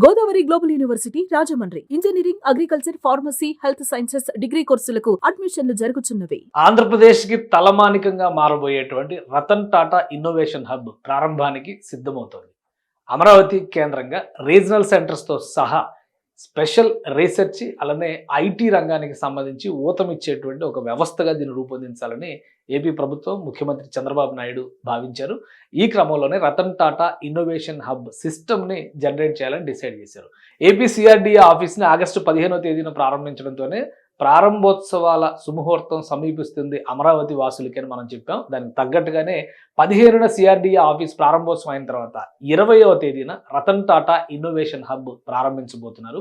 Godavari global university Rajahmundry engineering, agriculture, pharmacy, health sciences degree కోర్సులకు అడ్మిషన్లు జరుగుతున్నవి. ఆంధ్రప్రదేశ్ కి తలమానికంగా మారబోయేటువంటి రతన్ టాటా ఇన్నోవేషన్ హబ్ ప్రారంభానికి సిద్ధమవుతోంది. అమరావతి కేంద్రంగా రీజనల్ సెంటర్స్ తో సహా స్పెషల్ రీసెర్చ్ అలానే ఐటీ రంగానికి సంబంధించి ఊతమిచ్చేటువంటి ఒక వ్యవస్థగా దీన్ని రూపొందించాలని ఏపీ ప్రభుత్వం, ముఖ్యమంత్రి చంద్రబాబు నాయుడు భావించారు. ఈ క్రమంలోనే రతన్ టాటా ఇన్నోవేషన్ హబ్ సిస్టమ్ని జనరేట్ చేయాలని డిసైడ్ చేశారు. ఏపీ సిఆర్డీఏ ఆఫీస్ని ఆగస్టు 15వ తేదీన ప్రారంభించడంతోనే ప్రారంభోత్సవాల సుముహూర్తం సమీపిస్తుంది అమరావతి వాసులకి అని మనం చెప్పాం. దానికి తగ్గట్టుగానే 15న సిఆర్డీఏ ఆఫీస్ ప్రారంభోత్సవం అయిన తర్వాత 20వ తేదీన రతన్ టాటా ఇన్నోవేషన్ హబ్ ప్రారంభించబోతున్నారు.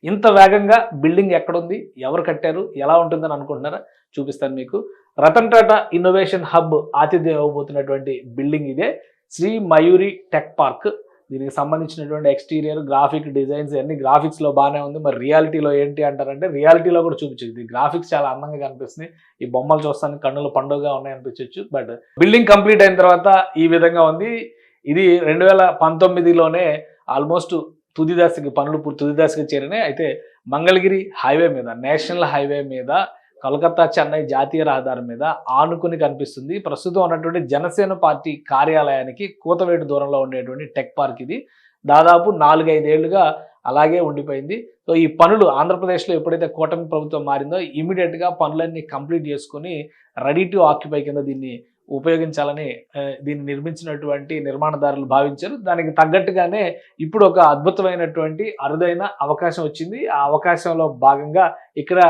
ఇంత వేగంగా బిల్డింగ్ ఎక్కడుంది, ఎవరు కట్టారు, ఎలా ఉంటుందని అనుకుంటున్నారా? చూపిస్తాను మీకు. రతన్ టాటా ఇన్నోవేషన్ హబ్ ఆతిథ్యం ఇవ్వబోతున్నటువంటి బిల్డింగ్ ఇదే, శ్రీ మయూరి టెక్ పార్క్. దీనికి సంబంధించినటువంటి ఎక్స్టీరియర్, గ్రాఫిక్ డిజైన్స్ అన్ని గ్రాఫిక్స్లో బాగానే ఉంది. మరి రియాలిటీలో ఏంటి అంటారంటే, రియాలిటీలో కూడా చూపించచ్చు. గ్రాఫిక్స్ చాలా అందంగా కనిపిస్తుంది. ఈ బొమ్మలు చూస్తానికి కన్నుల పండుగగా ఉన్నాయి అనిపించవచ్చు. బట్ బిల్డింగ్ కంప్లీట్ అయిన తర్వాత ఈ విధంగా ఉంది. ఇది 2019లోనే ఆల్మోస్ట్ తుది దశకి చేరినాయి. అయితే మంగళగిరి హైవే మీద, నేషనల్ హైవే మీద, కలకత్తా చెన్నై జాతీయ రహదారి మీద ఆనుకుని కనిపిస్తుంది. ప్రస్తుతం ఉన్నటువంటి జనసేన పార్టీ కార్యాలయానికి కూతవేటు దూరంలో ఉండేటువంటి టెక్ పార్క్ ఇది. దాదాపు 4-5 ఏళ్లుగా అలాగే ఉండిపోయింది. సో ఈ పనులు ఆంధ్రప్రదేశ్లో ఎప్పుడైతే కూటమి ప్రభుత్వం మారిందో ఇమీడియట్గా పనులన్నీ కంప్లీట్ చేసుకుని రెడీ టు ఆక్యుపై కింద దీన్ని ఉపయోగించాలని దీన్ని నిర్మించినటువంటి నిర్మాణదారులు భావించారు. దానికి తగ్గట్టుగానే ఇప్పుడు ఒక అద్భుతమైనటువంటి అరుదైన అవకాశం వచ్చింది. ఆ అవకాశంలో భాగంగా ఇక్కడ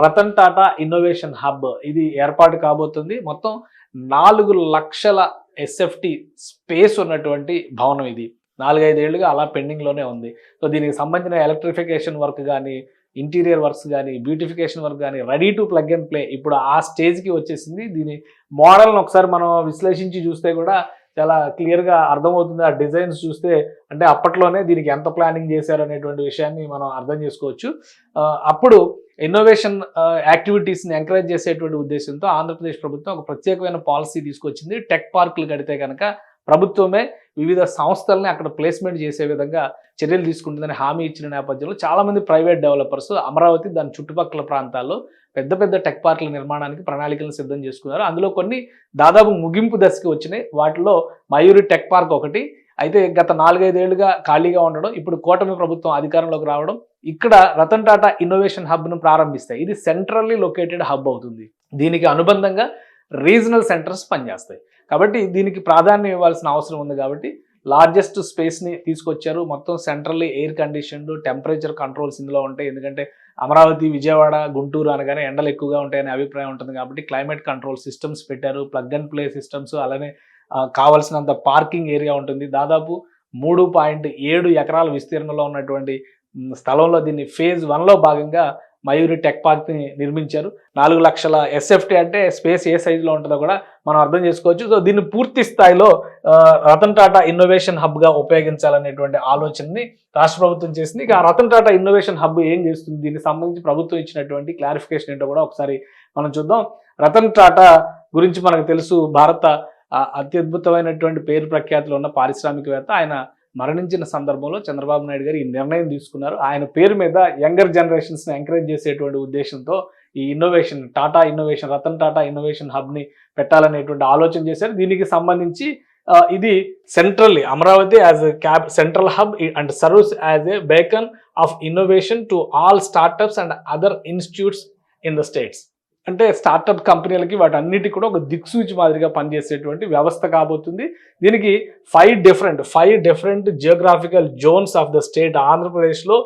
రతన్ టాటా ఇన్నోవేషన్ హబ్ ఇది ఏర్పాటు కాబోతుంది. మొత్తం 4 లక్షల ఎస్ఎఫ్టీ స్పేస్ ఉన్నటువంటి భవనం ఇది. 4-5 ఏళ్లుగా అలా పెండింగ్లోనే ఉంది. సో దీనికి సంబంధించిన ఎలక్ట్రిఫికేషన్ వర్క్ కానీ, ఇంటీరియర్ వర్క్స్ కానీ, బ్యూటిఫికేషన్ వర్క్ కానీ ready to plug and play ఇప్పుడు ఆ స్టేజ్కి వచ్చేసింది. దీని మోడల్ని ఒకసారి మనం విశ్లేషించి చూస్తే కూడా చాలా క్లియర్గా అర్థమవుతుంది. ఆ డిజైన్స్ చూస్తే అంటే అప్పట్లోనే దీనికి ఎంత ప్లానింగ్ చేశారు అనేటువంటి విషయాన్ని మనం అర్థం చేసుకోవచ్చు. అప్పుడు ఇన్నోవేషన్ యాక్టివిటీస్ని ఎంకరేజ్ చేసేటువంటి ఉద్దేశంతో ఆంధ్రప్రదేశ్ ప్రభుత్వం ఒక ప్రత్యేకమైన పాలసీ తీసుకొచ్చింది. టెక్ పార్కులు కడితే కనుక ప్రభుత్వమే వివిధ సంస్థల్ని అక్కడ ప్లేస్మెంట్ చేసే విధంగా చర్యలు తీసుకుంటుందని హామీ ఇచ్చిన నేపథ్యంలో చాలామంది ప్రైవేట్ డెవలపర్స్ అమరావతి దాని చుట్టుపక్కల ప్రాంతాల్లో పెద్ద పెద్ద టెక్ పార్కుల నిర్మాణానికి ప్రణాళికలను సిద్ధం చేసుకున్నారు. అందులో కొన్ని దాదాపు ముగింపు దశకి వచ్చినాయి. వాటిలో మయూరి టెక్ పార్క్ ఒకటి. అయితే గత 4-5 ఏళ్లుగా ఖాళీగా ఉండడం, ఇప్పుడు కూటమి ప్రభుత్వం అధికారంలోకి రావడం, ఇక్కడ రతన్ టాటా ఇన్నోవేషన్ హబ్ను ప్రారంభిస్తాయి. ఇది సెంట్రల్లీ లొకేటెడ్ హబ్ అవుతుంది. దీనికి అనుబంధంగా రీజనల్ సెంటర్స్ పనిచేస్తాయి. కాబట్టి దీనికి ప్రాధాన్యం ఇవ్వాల్సిన అవసరం ఉంది. కాబట్టి లార్జెస్ట్ స్పేస్ని తీసుకొచ్చారు. మొత్తం centrally air conditioned, temperature controls ఇందులో ఉంటాయి. ఎందుకంటే అమరావతి, విజయవాడ, గుంటూరు అనగానే ఎండలు ఎక్కువగా ఉంటాయనే అభిప్రాయం ఉంటుంది. కాబట్టి క్లైమేట్ కంట్రోల్ సిస్టమ్స్ పెట్టారు, ప్లగ్ అండ్ ప్లే సిస్టమ్స్, అలానే కావాల్సినంత పార్కింగ్ ఏరియా ఉంటుంది. దాదాపు 3.7 ఎకరాల విస్తీర్ణంలో ఉన్నటువంటి స్థలంలో దీన్ని ఫేజ్ 1లో భాగంగా మయూరి టెక్ పార్క్ని నిర్మించారు. 4 లక్షల ఎస్ఎఫ్టీ అంటే స్పేస్ ఏ సైజులో ఉంటుందో కూడా మనం అర్థం చేసుకోవచ్చు. సో దీన్ని పూర్తి స్థాయిలో రతన్ టాటా ఇన్నోవేషన్ హబ్గా ఉపయోగించాలనేటువంటి ఆలోచనని రాష్ట్ర ప్రభుత్వం చేసింది. ఇక రతన్ టాటా ఇన్నోవేషన్ హబ్ ఏం చేస్తుంది, దీనికి సంబంధించి ప్రభుత్వం ఇచ్చినటువంటి క్లారిఫికేషన్ ఏంటో కూడా ఒకసారి మనం చూద్దాం. రతన్ టాటా గురించి మనకు తెలుసు, భారత అత్యద్భుతమైనటువంటి పేరు ప్రఖ్యాతులు ఉన్న పారిశ్రామికవేత్త. ఆయన మరణించిన సందర్భంలో చంద్రబాబు నాయుడు గారు ఈ నిర్ణయం తీసుకున్నారు. ఆయన పేరు మీద యంగర్ జనరేషన్స్ని ఎంకరేజ్ చేసేటువంటి ఉద్దేశంతో ఈ innovation Tata innovation Ratan Tata innovation హబ్ని పెట్టాలనేటువంటి ఆలోచన చేశారు. దీనికి సంబంధించి ఇది centrally Amaravati as central hub and serves as a beacon of innovation to all startups and other institutes in the states. అంటే స్టార్టప్ కంపెనీలకి వాటన్నిటికి కూడా ఒక దిక్సూచి మాదిరిగా పనిచేసేటువంటి వ్యవస్థ కాబోతుంది. దీనికి 5 different geographical Jones of the state. ఆంధ్రప్రదేశ్లో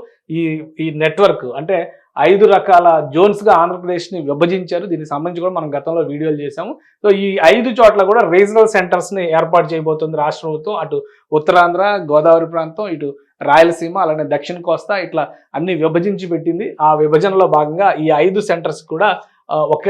ఈ నెట్వర్క్ అంటే 5 రకాల జోన్స్గా ఆంధ్రప్రదేశ్ని విభజించారు. దీనికి సంబంధించి కూడా మనం గతంలో వీడియోలు చేశాము. సో ఈ 5 చోట్ల కూడా రీజనల్ సెంటర్స్ని ఏర్పాటు చేయబోతుంది రాష్ట్ర ప్రభుత్వం. అటు ఉత్తరాంధ్ర, గోదావరి ప్రాంతం, ఇటు రాయలసీమ, అలానే దక్షిణ కోస్తా, ఇట్లా అన్ని విభజించి పెట్టింది. ఆ విభజనలో భాగంగా ఈ 5 సెంటర్స్ కూడా ఒక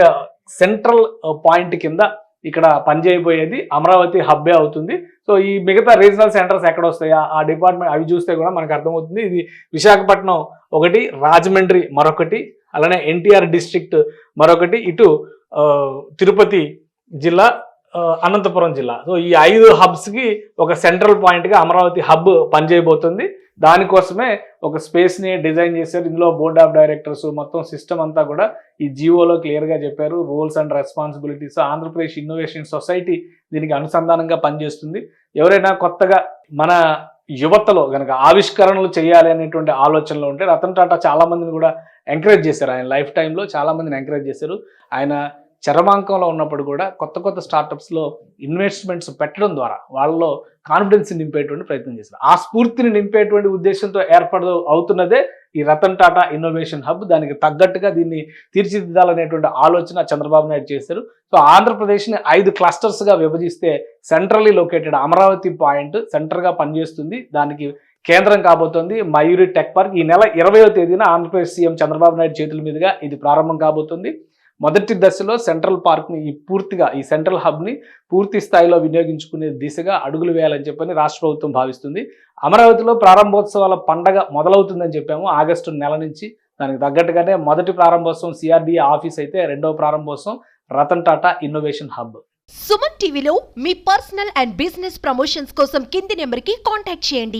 సెంట్రల్ పాయింట్ కింద ఇక్కడ పనిచేయబోయేది అమరావతి హబ్బే అవుతుంది. సో ఈ మిగతా రీజనల్ సెంటర్స్ ఎక్కడ వస్తాయా ఆ డిపార్ట్మెంట్ అవి చూస్తే కూడా మనకు అర్థమవుతుంది. ఇది విశాఖపట్నం ఒకటి, రాజమండ్రి మరొకటి, అలానే ఎన్టీఆర్ డిస్ట్రిక్ట్ మరొకటి, ఇటు తిరుపతి జిల్లా అనంతపురం జిల్లా. సో ఈ 5 హబ్స్కి ఒక సెంట్రల్ పాయింట్గా అమరావతి హబ్ పనిచేయబోతుంది. దానికోసమే ఒక స్పేస్ని డిజైన్ చేశారు. ఇందులో బోర్డ్ ఆఫ్ డైరెక్టర్స్ మొత్తం సిస్టమ్ అంతా కూడా ఈ జీవోలో క్లియర్గా చెప్పారు. Roles and responsibilities. Andhra Pradesh innovation society దీనికి అనుసంధానంగా పనిచేస్తుంది. ఎవరైనా కొత్తగా మన యువతలో కనుక ఆవిష్కరణలు చేయాలి అనేటువంటి ఆలోచనలో ఉంటే రతన్ టాటా చాలా మందిని కూడా ఎంకరేజ్ చేశారు. ఆయన లైఫ్ టైంలో చాలా మందిని ఎంకరేజ్ చేశారు. ఆయన చరమాంకంలో ఉన్నప్పుడు కూడా కొత్త కొత్త స్టార్టప్స్లో ఇన్వెస్ట్మెంట్స్ పెట్టడం ద్వారా వాళ్ళలో కాన్ఫిడెన్స్ నింపేటువంటి ప్రయత్నం చేశారు. ఆ స్ఫూర్తిని నింపేటువంటి ఉద్దేశంతో అవుతున్నదే ఈ రతన్ టాటా ఇన్నోవేషన్ హబ్. దానికి తగ్గట్టుగా దీన్ని తీర్చిదిద్దాలనేటువంటి ఆలోచన చంద్రబాబు నాయుడు చేశారు. సో ఆంధ్రప్రదేశ్ని 5 క్లస్టర్స్గా విభజిస్తే సెంట్రల్లీ లొకేటెడ్ అమరావతి పాయింట్ సెంటర్గా పనిచేస్తుంది. దానికి కేంద్రం కాబోతోంది మయూరి టెక్ పార్క్. ఈ నెల 20వ తేదీన ఆంధ్రప్రదేశ్ సీఎం చంద్రబాబు నాయుడు చేతుల మీదుగా ఇది ప్రారంభం కాబోతుంది. మొదటి దశలో సెంట్రల్ పార్క్ని ఈ సెంట్రల్ హబ్ని పూర్తి స్థాయిలో వినియోగించుకునే దిశగా అడుగులు వేయాలని చెప్పని రాష్ట్ర ప్రభుత్వం భావిస్తుంది. అమరావతిలో ప్రారంభోత్సవాల పండగ మొదలవుతుందని చెప్పాము ఆగస్టు నెల నుంచి. దానికి తగ్గట్టుగానే మొదటి ప్రారంభోత్సవం సిఆర్డీఏ ఆఫీస్ అయితే, రెండవ ప్రారంభోత్సవం రతన్ టాటా ఇన్నోవేషన్ హబ్. సుమన్ టీవీలో మీ పర్సనల్ అండ్ బిజినెస్ ప్రమోషన్స్ కోసం కింది నెంబర్కి కాంటాక్ట్ చేయండి.